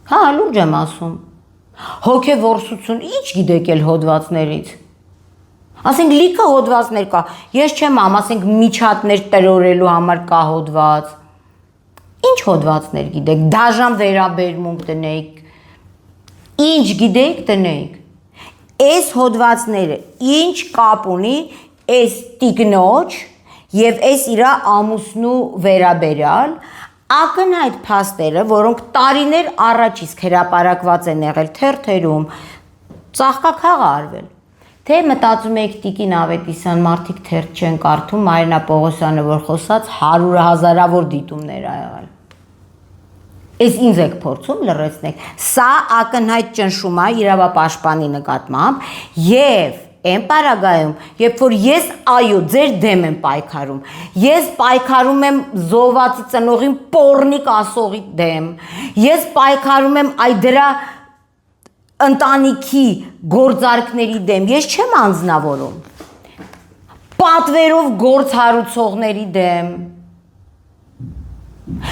Հա, լուրջ եմ ասում։ Հոգևորսություն ինչ գիտեք էլ հոդվածներից։ Ասենք լիքը հոդվածներ կա։ Ես չեմ ամ, ասենք միջատներ տրորելու համար կա հոդված։ Ինչ հոդվածներ գիտեք։ Դաժան վերաբերմունք դնեիք։ Ինչ գիտեք դնեիք։ Այս հոդվածները ինչ կապ ունի այս տիկնոջ եւ այս իրա ամուսնու վերաբերյալ ակնհայտ փաստերը, որոնք տարիներ առաջ իսկ հրապարակված են եղել թերթերում, ծաղկակաղ արվել, Թե մտածում եք Տիկին Ավետիսյան մարդիկ թերթ չեն կարդում, Մարինա Պողոսյանը որ խոսած 100,000-ավոր դիտումներ ա եղել։ Այս ինձ եք փորձում լրացնեք։ Սա ակնհայտ ճնշում է իրավապաշտպանի նկատմամբ եւ այն պարագայում, երբ որ ես այո ձեր դեմ եմ պայքարում, ես պայքարում եմ զոհվածի ծնողին պոռնիկ ասողի դեմ, ես պայքարում եմ այ դրա ընտանիքի գործարքների դեմ, ես չեմ անձնավորում, պատվերով գործ հարուցողների դեմ,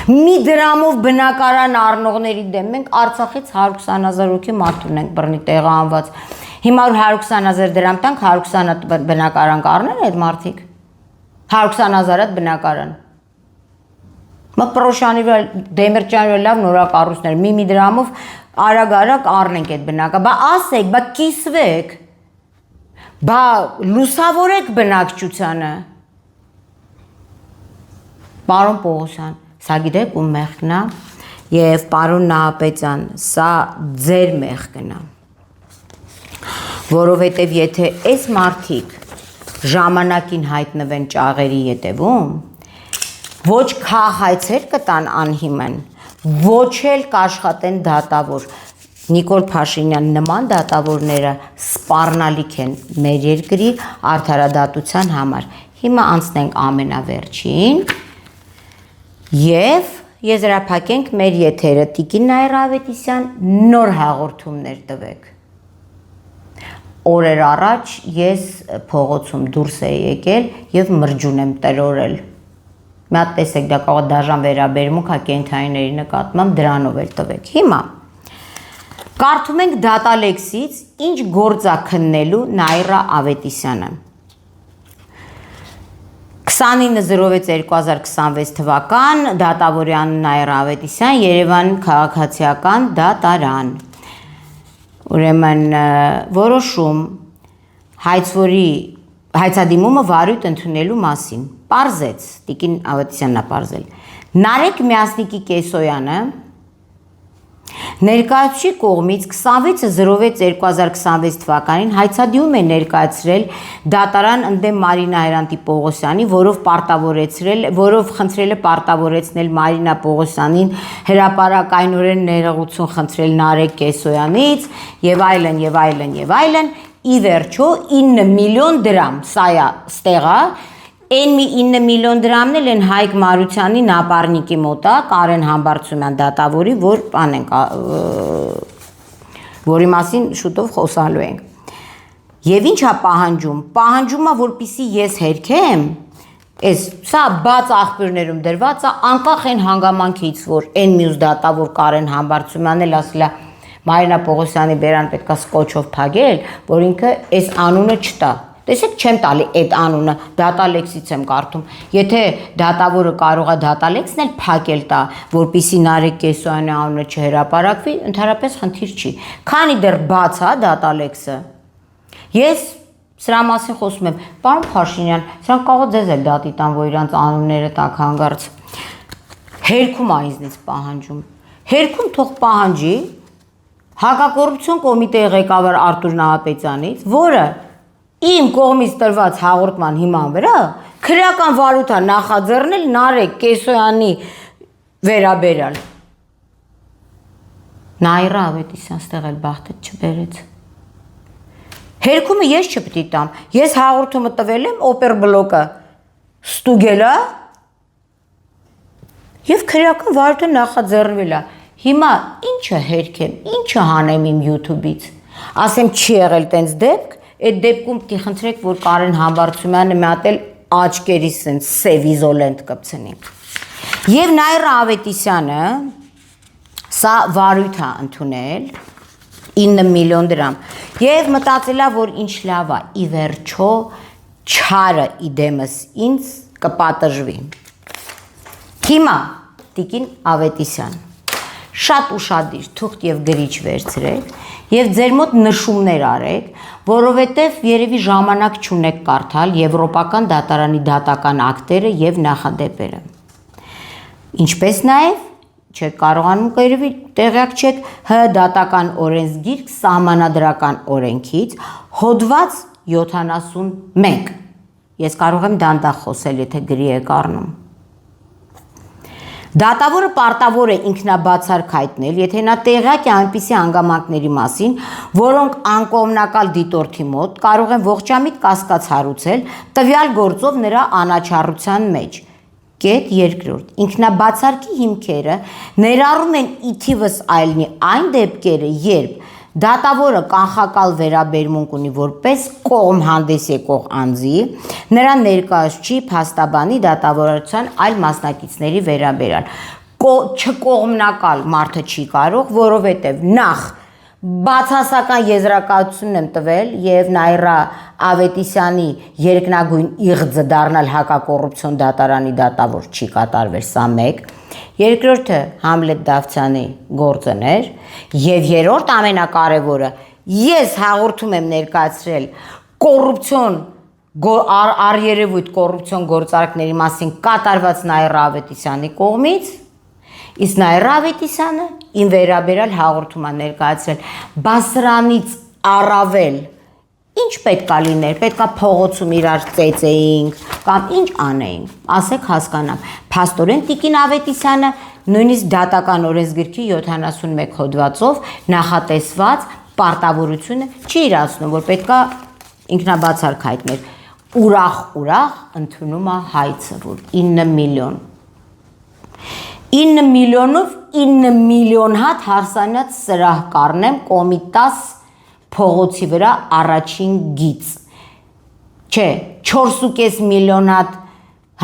մի դրամով բնակարան առնողների դեմ, մենք Արցախից 120,000 հոգի մարդ ունենք բռնի տեղահանված, հիմա 120,000 դրամ տանք, 120 բնակարան կառնեն այդ մարդիկ, 120,000 բնակարան, Մպրոշյանի վրա, Դեմիրճյանի վրա լավ նորակառույցներ, մի դրամով արագ առնենք այդ բնակա, բա ասեք, բա կիսվեք, բա լուսավորեք բնակչությանը, պարոն Պողոսյան, սա գիտեք ու մեղքն է, եւ պարոն Նահապետյան, սա ձեր մեղքն է, որովհետեւ եթե այս մարդիկ ժամանակին հայտնվեն ճաղերի ետևում, ոչ քաղաքացիներ կտան անհիմն, ոչ էլ կաշխատեն դատավոր։ Նիկոլ Փաշինյան նման դատավորները սպառնալիք են մեր երկրի արդարադատության համար։ Հիմա անցնենք ամենավերջին եւ եզրափակենք մեր եթերը Տիկին Նաիրա Ավետիսյան նոր հաղորդումներ տվեք։ Օրեր առաջ ես փողոցում դուրս էի եկել եւ մրջուն եմ տրորել։ Մի հատ տեսեք, դա կարող է դաժան վերաբերմունք հա կենթանիների նկատմամբ դրանով էլ տվեք։ Հիմա կարդում ենք դատալեքսից ինչ գործ է քննելու Նաիրա Ավետիսյանը։ 29/06/2026 թվական դատավորյան Նաիրա Ավետիսյան, Երևան քաղաքացիական դատարան։ Ուրեմն որոշում հայցադիմումը վարույթ ընդունելու մասին։ Պարզեց, Տիկին Ավետիսյանն է պարզել։ Նարեկ Միասնիկի Կեսոյանը ներկայացուցիչ կողմից 26/06/2026 թվականին հայցադիմում է ներկայացրել դատարան ընդդեմ Մարինա Հրանտի Պողոսյանի, որով խնդրել է պարտավորեցնել Մարինա Պողոսյանին հրապարակայնորեն ներողություն խնդրել Նարեկ Կեսոյանից եւ այլն եւ այլն եւ այլն, ի վերջո 9 միլիոն դրամ, սա է ստեղա, Այն մի 9 միլիոն դրամն էլ են Հայկ Մարությանի նապարնիկի մոտ է, Կարեն Համբարձումյան դատավորի, որի մասին շուտով խոսալու ենք։ Եվ ինչ է պահանջում։ Պահանջում է, որպեսզի ես հերքեմ, սա բաց աղբյուրներում դրված է, անկախ այն հանգամանքից, որ այն մյուս դատավոր Կարեն Համբարձումյանն էլ ասել է Մարինա Պողոսյանի բերան պետքա սկոչով փակել, որ ինքը այս անունը չտա։ Տեսեք, չեմ տալի այդ անունը, դատալեքսից եմ կարդում։ Եթե դատավորը կարող է դատալեքսն էլ փակել տա, որպեսզի Նարեկ Կեսոյանի անունը չհրապարակվի, ընդհանրապես խնդիր չի։ Քանի դեռ բաց է դատալեքսը։ Ես սրա մասին խոսում եմ, պարոն Փաշինյան, սրանք կարող ձեզ էլ դատի տան, որ իրանց անունները տակ հանգարց։ Հերքում է ինձնից պահանջում։ Հերքում թող պահանջի Հակակոռուպցիոն կոմիտեի ղեկավար Արտուր Նահապետյանից, որը իմ կողմից տրված հաղորդման հիման վրա քրեական վարույթ նախաձեռնել Նարեկ Կեսոյանի վերաբերյալ։ Նաիրա Ավետիսյան ստեղ էլ բախտը չբերեց։ Հերքումը ես չպետք է տամ։ Ես հաղորդումը տվել եմ օպերբլոկը ստուգել է եւ քրեական վարույթը նախաձեռնվել է։ Հիմա ինչը հերքեմ, ինչը հանեմ իմ YouTube-ից։ Ասեմ չի եղել տենց դեպք, այդ դեպքում պիտի խնդրեք, որ Կարեն Համբարձումյանը մի հատ էլ աչքերիս սենց սև իզոլենտ կպցնի։ Եվ Նաիրա Ավետիսյանը սա վարույթ է ընդունել 9 միլիոն դրամ։ Եվ մտածել է, որ ինչ լավ է, ի վերջո չարը իդեմս ինձ կպատժվի։ Հիմա Տիկին Ավետիսյան շատ ուշադիր թուղթ եւ գրիչ վերցրեք եւ ձեր մոտ նշումներ արեք, որովհետեւ երևի ժամանակ չունեք կարդալ Եվրոպական դատարանի դատական ակտերը եւ նախադեպերը։ Ինչպես նաեւ չեք կարողանում երևի տեղյակ չեք ՀՀ դատական օրենսգիրք սահմանադրական օրենքից հոդված 71։ Ես կարող եմ դանդաղ խոսել, եթե գրի եք առնում։ Դատավորը պարտավոր է ինքնաբացարկ հայտնել, եթե նա տեղյակ է այնպիսի հանգամանքների մասին, որոնք անկողմնակալ դիտորդի մոտ կարող են ողջամիտ կասկած հարուցել տվյալ գործով նրա անաչառության մեջ։ Կետ երկրորդ. ինքնաբացարկի հիմքերը ներառում են ի թիվս այլնի այն դեպքերը, երբ դատավորը կանխակալ վերաբերմունք ունի որպես կողմ հանդես եկող անձի, նրա ներկայացուցիչի, փաստաբանի, դատավորության այլ մասնակիցների վերաբերյալ։ Չկողմնակալ մարդը չի կարող, որովհետև նախ բացասական եզրակացություն եմ տվել եւ Նաիրա Ավետիսյանի երկնագույն իղձը դառնալ հակակոռուպցիոն դատարանի դատավոր չի կատարվել, սա մեկ։ Երկրորդը Համլետ Դավթյանի գործն էր եւ երրորդ ամենակարևորը ես հաղորդում եմ ներկայացրել կոռուպցիոն առերևույթ կոռուպցիոն գործարքների մասին կատարված Նաիրա Ավետիսյանի կողմից, իսկ Նաիրա Ավետիսյանը ին վերաբերյալ հաղորդում է ներկայացրել, բա սրանից առավել ինչ պետքա լիներ, պետքա փողոցում իրար ծեծեինք կամ ինչ անեինք, ասեք հասկանամ։ Փաստորեն Տիկին Ավետիսյանը նույնիսկ դատական օրենսգրքի 71 հոդվածով նախատեսված պարտավորությունը չի իրացնում, որ պետքա ինքնաբացարկ հայտներ։ Ուրախ ընդունում է հայցը, որ 9 միլիոն 9 միլիոնով 9 միլիոն հատ հարսանյաց սրահ կառնեմ Կոմիտաս փողոցի վրա առաջին գիծ։ Չէ, 4.5 միլիոն հատ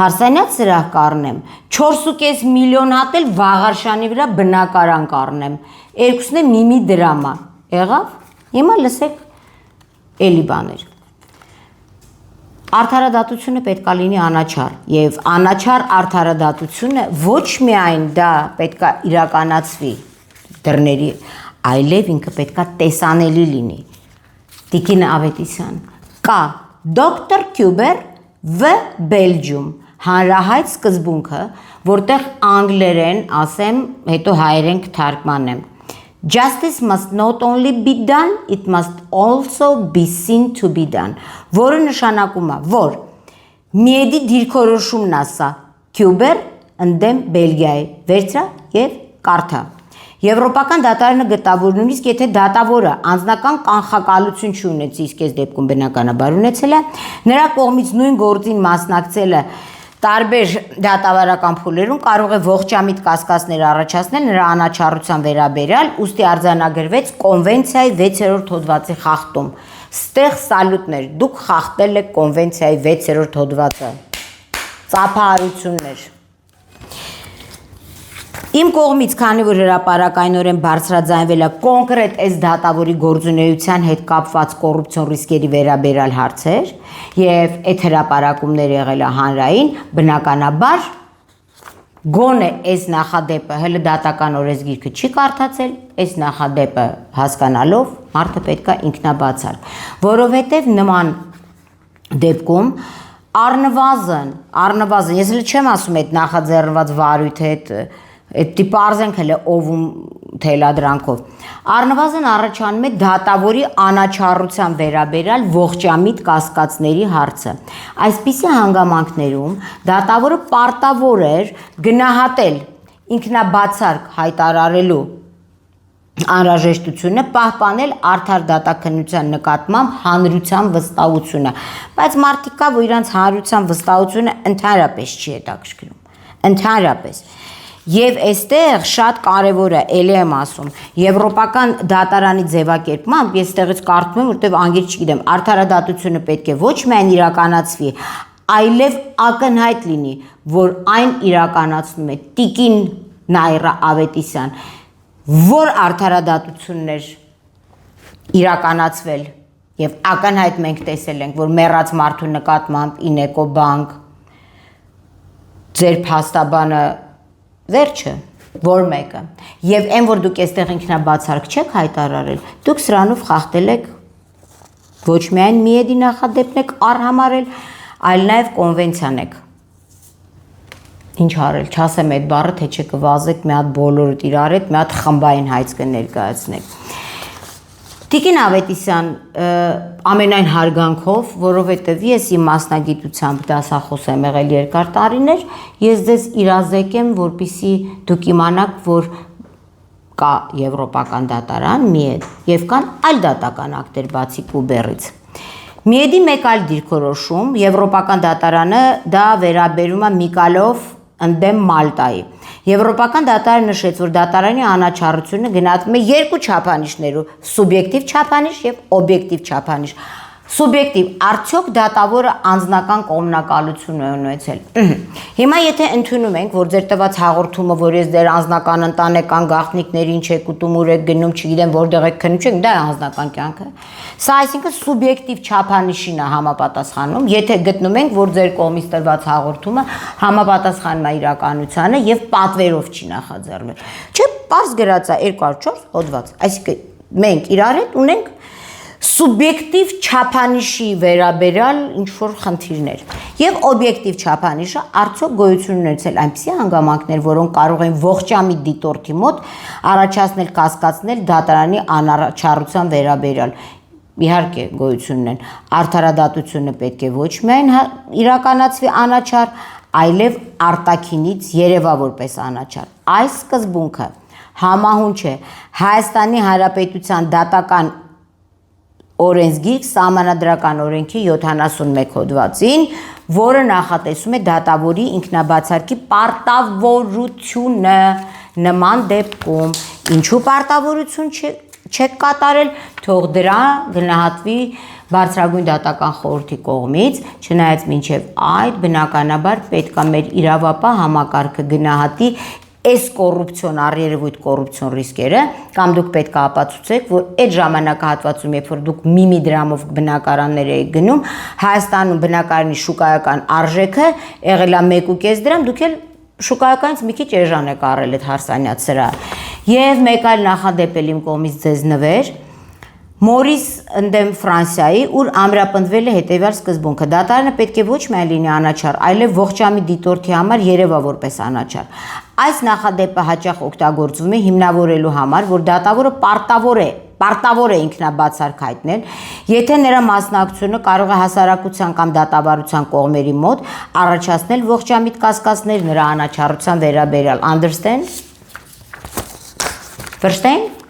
հարսանյաց սրահ կառնեմ, 4.5 միլիոն հատ էլ Վաղարշանի վրա բնակարան կառնեմ։ Երկուսն է մի դրամա։ Եղավ։ Հիմա լսեք էլի բաներ։ Արդարադատությունը պետքա լինի անաչառ եւ անաչառ արդարադատությունը ոչ միայն դա պետքա իրականացվի դռների, այլև ինքը պետքա տեսանելի լինի։ Տիկին Ավետիսյան, կա Դոկտոր Քյուբեր V Belgium հանրահայտ սկզբունքը, որտեղ անգլերեն ասեմ, հետո հայերեն կթարգմանեմ։ Justice must not only be done, it must also be seen to be done, որը նշանակում է, որ միեդի դիրքորոշումն ասա Քյուբեր ընդդեմ Բելգիայի, վերցրա եւ կարդա։ Եվրոպական դատարանը գտավ, որ նույնիսկ եթե դատավորը անձնական կանխակալություն չունեցի, իսկ այս դեպքում բնականաբար ունեցել է, նրա կողմից նույն գործին մասնակցելը տարբեր դատավարական փուլերում կարող է ողջամիտ կասկածներ առաջացնել նրա անաչառության վերաբերյալ, ուստի արձանագրվեց կոնվենցիայի 6-րդ հոդվածի խախտում։ Ստեղ սալյուտներ, դուք խախտել եք կոնվենցիայի 6-րդ հոդվածը։ Ծափահարություններ։ Իմ կողմից, քանի որ հրապարակայնորեն բարձրաձայնվել է կոնկրետ այս դատավորի գործունեության հետ կապված կոռուպցիոն ռիսկերի վերաբերյալ հարցեր եւ այդ հրապարակումները եղել է հանրային, բնականաբար գոնե այս նախադեպը հələ դատական օրենսգիրքը չի կարդացել, այս նախադեպը հասկանալով մարդը պետքա ինքնաբացարկ, որովհետեւ նման դեպքում առնվազն, ես էլ չեմ ասում այդ նախաձեռնված վարույթը այդ տիպարզենք հələ օվում թելադրանքով։ Առնվազն առաջանում է դատավորի անաչառության վերաբերյալ ողջամիտ կասկածների հարցը։ Այսպիսի հանգամանքներում դատավորը պարտավոր էր գնահատել ինքնաբացարկ հայտարարելու անհրաժեշտությունը, պահպանել արդար դատաքննության նկատմամբ հանրության վստահությունը, բայց մարդիկ կա, որ իրանց հանրության վստահությունը ընդհանրապես չի հետաքրքրում, ընդհանրապես։ Եվ այստեղ շատ կարևոր է, ելի եմ ասում, եվրոպական դատարանի ձևակերպմամբ, ես այստեղից կարդում եմ, որտեղ անգիր չգիտեմ, արդարադատությունը պետք է ոչ միայն իրականացվի, այլև ակնհայտ լինի, որ այն իրականացնում է Տիկին Նաիրա Ավետիսյան, որ արդարադատություններ իրականացվել եւ ակնհայտ մենք տեսել ենք, որ մեռած մարդու նկատմամբ Ինեկո բանկ ձեր փաստաբանը վերջը, որ մեկը, եւ այն որ դուք այստեղ ինքնաբացարկ չեք հայտարարել, դուք սրանով խախտել եք ոչ միայն միեդի նախադեպն եք արհամարել, այլ նաեւ կոնվենցիան եք։ Ինչ արել, չասեմ այդ բառը, թե չկվազեք մի հատ բոլորդ իրար հետ, մի հատ խմբային հայց կներկայացնեք։ Տիկին Ավետիսյան, ամենայն հարգանքով, որովհետև ես իմ մասնագիտությամբ դասախոս եմ եղել երկար տարիներ, ես ձեզ իրազեկեմ, որպեսզի դուք իմանաք, որ կա եվրոպական դատարան, ՄԻԵԴ, եւ կան այլ դատական ակտեր բացի Ուբերից։ ՄԻԵԴ-ի մեկ այլ դիրքորոշում, եվրոպական դատարանը դա վերաբերում է Միկալով ընդդեմ Մալտայի։ Եվրոպական դատարանը նշեց, որ դատարանի անաչառությունը գնահատվում է երկու չափանիշներով՝ սուբյեկտիվ չափանիշ եւ օբյեկտիվ չափանիշ։ Սուբյեկտիվ, արդյոք դատավորը անձնական կողմնակալություն է ունեցել։ Հիմա եթե ընդունում ենք, որ ձեր տված հաղորդումը, որ ես ձեր անձնական ընտանեկան գաղտնիքներին չեք ուտում, ուր եք գնում, չգիտեմ որտեղ եք քնում, չեք, դա է անձնական կյանքը։ Սա այսինքն սուբյեկտիվ չափանիշին է համապատասխանում, եթե գտնում ենք, որ ձեր կողմից տրված հաղորդումը համապատասխանում է իրականությանը եւ պատվերով չի նախաձեռնել։ Չէ, պարզ գրած է 204 հոդված։ Այսինքն մենք իրար հետ ունենք սուբյեկտիվ չափանիշի վերաբերյալ ինչ-որ խնդիրներ եւ օբյեկտիվ չափանիշը արդյոք գոյություն ունեցել այնպիսի հանգամանքներ, որոնք կարող են ողջամիտ դիտորդի մոտ առաջացնել կասկածներ դատարանի անառաջարության վերաբերյալ։ Իհարկե գոյություն ունեն։ Արդարադատությունը պետք է ոչ միայն իրականացվի անաչառ, այլև արտաքինից երևա որպես անաչառ։ Այս սկզբունքը համահունչ է Հայաստանի Հանրապետության դատական օրենսգիրք Սահմանադրական օրենքի 71 հոդվածին, որը նախատեսում է դատավորի ինքնաբացարկի պարտավորությունը նման դեպքում։ Ինչու պարտավորություն չեք կատարել, թող դրա գնահատվի Բարձրագույն դատական խորհրդի կողմից, չնայած մինչև այդ բնականաբար պետք է մեր իրավապահ համակարգը գնահատի այս կոռուպցիոն երևույթ կոռուպցիոն ռիսկերը, կամ դուք պետք է ապացուցեք, որ այդ ժամանակահատվածում, երբ որ դուք մի դրամով բնակարաններ եք գնում, Հայաստանում բնակարանի շուկայական արժեքը եղել է 1.5 դրամ, դուք էլ շուկայականից մի քիչ էժան եք առել այդ հարսանյաց սրահը։ Եվ մեկ այլ նախադեպ էլ իմ կողմից ձեզ նվեր, Մորիս ընդդեմ Ֆրանսիայի, ուր ամրապնդվել է հետևյալ սկզբունքը. դատարանը պետք է ոչ միայն լինի անաչառ, այլև ողջամիտ դիտորդի համար երևա որպես անաչառ։ Այս նախադեպը հաճախ օգտագործվում է հիմնավորելու համար, որ դատավորը պարտավոր է ինքնաբացարկ հայտնել, եթե նրա մասնակցությունը կարող է հասարակության կամ դատավարության կողմերի մոտ առաջացնել ողջամիտ կասկածներ նրա անաչառության վերաբերյալ։ Understand? Verstehen?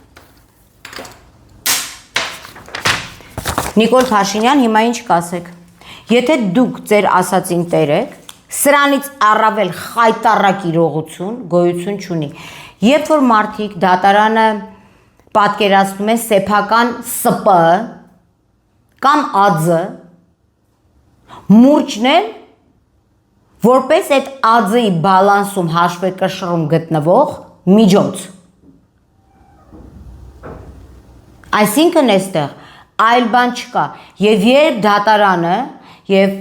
Նիկոլ Փաշինյան, հիմա ինչ կասեք։ Եթե դուք ձեր ասածին տեր եք, սրանից առավել խայտառակ իրողություն գոյություն չունի։ Երբ որ մարդիկ դատարանը պատկերացնում են սեփական ՍՊ կամ ԱՁ, մուրճն էլ որպես այդ ԱԶ-ի բալանսում հաշվեկշռում գտնվող միջոց։ Այսինքն այստեղ այլ բան չկա, եւ երբ դատարանը եւ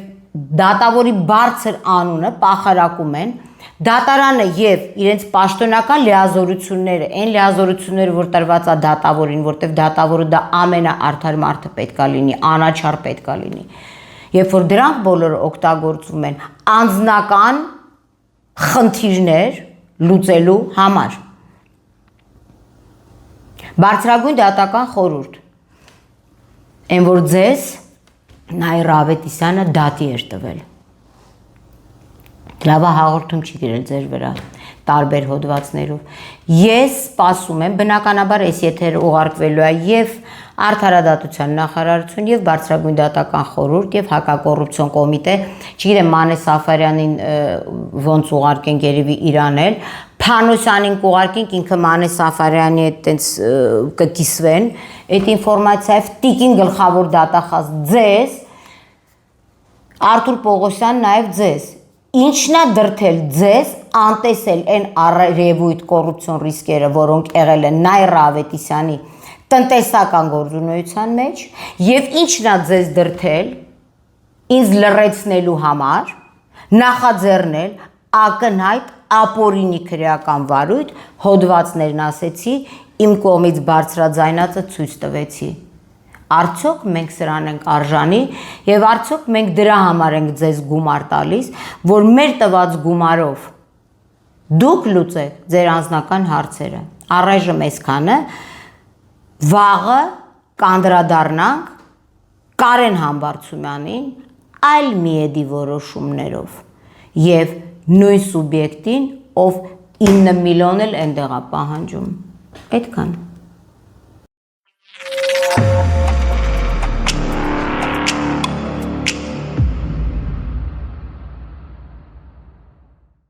դատավորի բարձր անունը պախարակում են, դատարանը եւ իրենց պաշտոնական լիազորությունները, այն լիազորությունները, որ տրված է դատավորին, որտեղ դատավորը դա ամենաարդար մարդը պետքա լինի, անաչառ պետքա լինի, երբ որ դրանք բոլորը օգտագործվում են անձնական խնդիրներ լուծելու համար։ Բարձրագույն դատական խորհուրդ Այն որ ձեզ Նաիրա Ավետիսյանը դատի էր տվել։ Լավ հաղորդում չի գրել ձեր վրա տարբեր հոդվածներով։ Ես սպասում եմ, բնականաբար այս եթերը ուղարկվելու է եւ Արդարադատության նախարարություն եւ Բարձրագույն դատական խորհուրդ եւ հակակոռուպցիոն կոմիտե, չգիտեմ Մանե Սաֆարյանին ոնց ուղարկենք երևի իրան էլ, Փանոսյանին կուղարկենք, ինքը Մանե Սաֆարյանի հետ տենց կկիսվեն, այդ ինֆորմացիայով տիկին գլխավոր դատախազ ձեզ, Արթուր Պողոսյան նաև ձեզ, ինչն է դրթել ձեզ անտեսել այն առերևույթ կոռուպցիոն ռիսկերը, որոնք եղել են Նաիրա Ավետիսյանի տնտեսական գործունեության մեջ, եւ ինչն է ձեզ դրթել ինձ լռեցնելու համար, նախաձեռնել ակնհայտ ապօրինի քրեական վարույթ, հոդվածներն ասեցի, իմ կողմից բարձրաձայնածը ցույց տվեցի։ Արդյոք մենք սրան ենք արժանի եւ արդյոք մենք դրա համար ենք ձեզ գումար տալիս, որ մեր տված գումարով դուք լուծեք ձեր անձնական հարցերը։ Առայժմ այսքանը, վաղը կանդրադառնանք Կարեն Համբարձումյանին այլ միեդի որոշումներով եւ նույն սուբյեկտին, ով 9 միլիոն էլ այնտեղ է պահանջում։ Այդքան։